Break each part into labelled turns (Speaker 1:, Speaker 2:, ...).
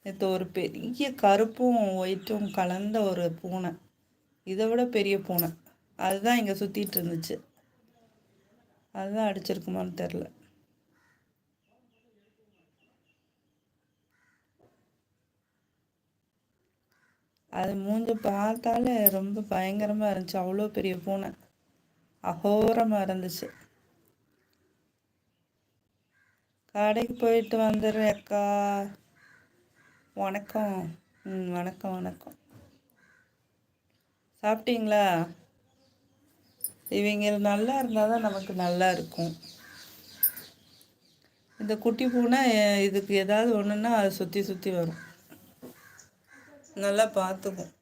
Speaker 1: இது ஒரு பெரிய கருப்பும் ஒயிட்டும் கலந்த ஒரு பூனை, இதை விட பெரிய பூனை. அதுதான் இங்கே சுற்றிட்டு இருந்துச்சு. அதுதான் அடிச்சிருக்குமான்னு தெரில. அது மூஞ்ச பார்த்தாலே ரொம்ப பயங்கரமாக இருந்துச்சு. அவ்வளோ பெரிய பூனை, அகோரமாக இருந்துச்சு. கடைக்கு போயிட்டு வந்துடுறேன் அக்கா. வணக்கம். வணக்கம் வணக்கம். சாப்பிட்டீங்களா? இவங்க நல்லா இருந்தால் தான் நமக்கு நல்லா இருக்கும். இந்த குட்டி பூனை இதுக்கு ஏதாவது ஒன்றுன்னா அதை சுற்றி சுற்றி வரும். நல்லா பார்த்துக்கும்.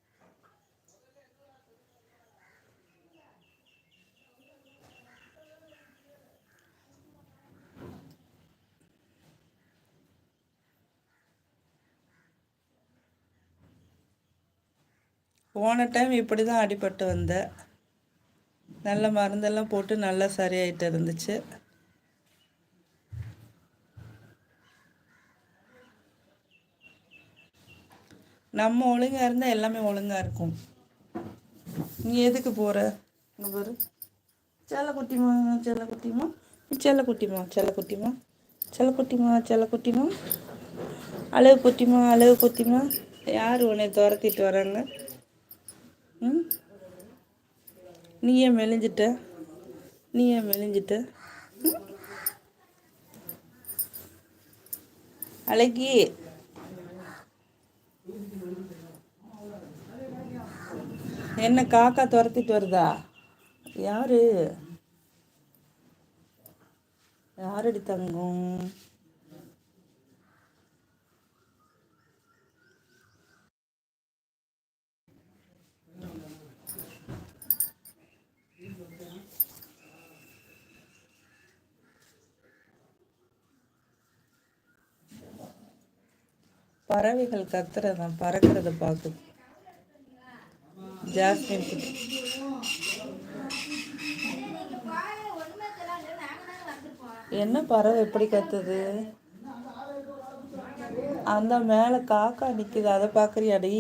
Speaker 1: போன டைம் இப்படி தான் அடிபட்டு வந்தேன். நல்ல மருந்தெல்லாம் போட்டு நல்லா சரியாயிட்டு இருந்துச்சு. நம்ம ஒழுங்காக இருந்தால் எல்லாமே ஒழுங்காக இருக்கும். நீ எதுக்கு போகிற? இங்கே பாரு, செல்லக்குட்டிமா செல்லக்குட்டிமா செல்லக்குட்டிமா செல்லக்குட்டிமா செல்லக்குட்டிமா செல்லக்குட்டிமா அழகு குட்டிமா அழகு குட்டிமா. யார் உன்னை துரத்திட்டு வராங்க? நீ ஏன் மெலிஞ்சிட்ட? நீ ஏன் மெலிஞ்சிட்ட? அழகி, என்ன காக்கா துரத்திட்டு வருதா? யாரு? யாரடி தங்கம்? பறவைகள் கத்துறதான், பறக்கிறத பார்க்குது. ஜாஸ்மின் குட்டி. என்ன பறவை எப்படி கத்துது? அந்த மேலே காக்கா நிற்குது, அதை பார்க்குறியாடி?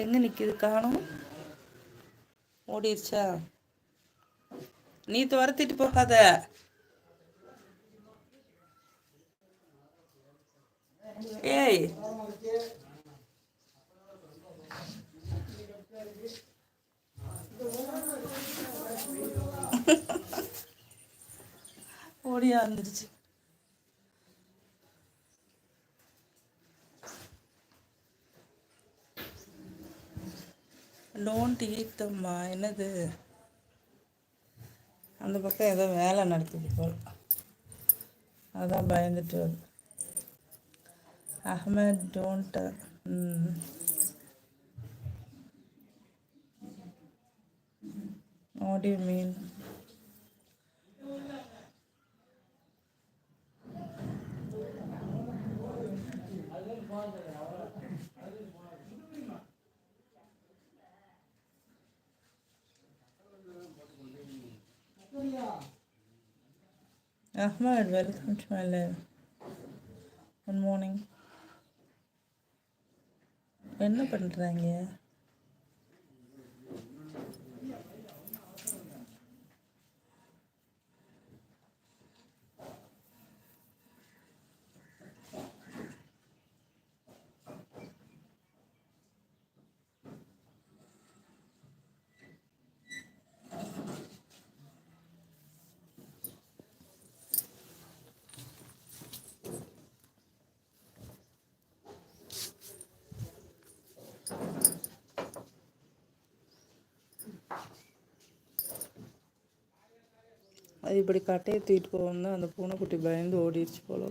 Speaker 1: எங்கே நிற்கிது? காணும். ஓடிடுச்சா? நீ துரத்திட்டு போகாத. ஏய், ஓடியா வந்துருச்சு. டோன்ட் ஈட் தம்மா. என்னது? அந்த பக்கம் ஏதோ வேலை நடக்குது போல், அதான் பயந்துட்டு வருது. Ahmed don't. What do you mean? Ahmad, welcome to my live. Good morning. என்ன பண்ணுறாங்க? அது இப்படி கட்டையை தூக்கிட்டு போகணும் தான் அந்த பூனைக்குட்டி பயந்து ஓடிடுச்சு போல.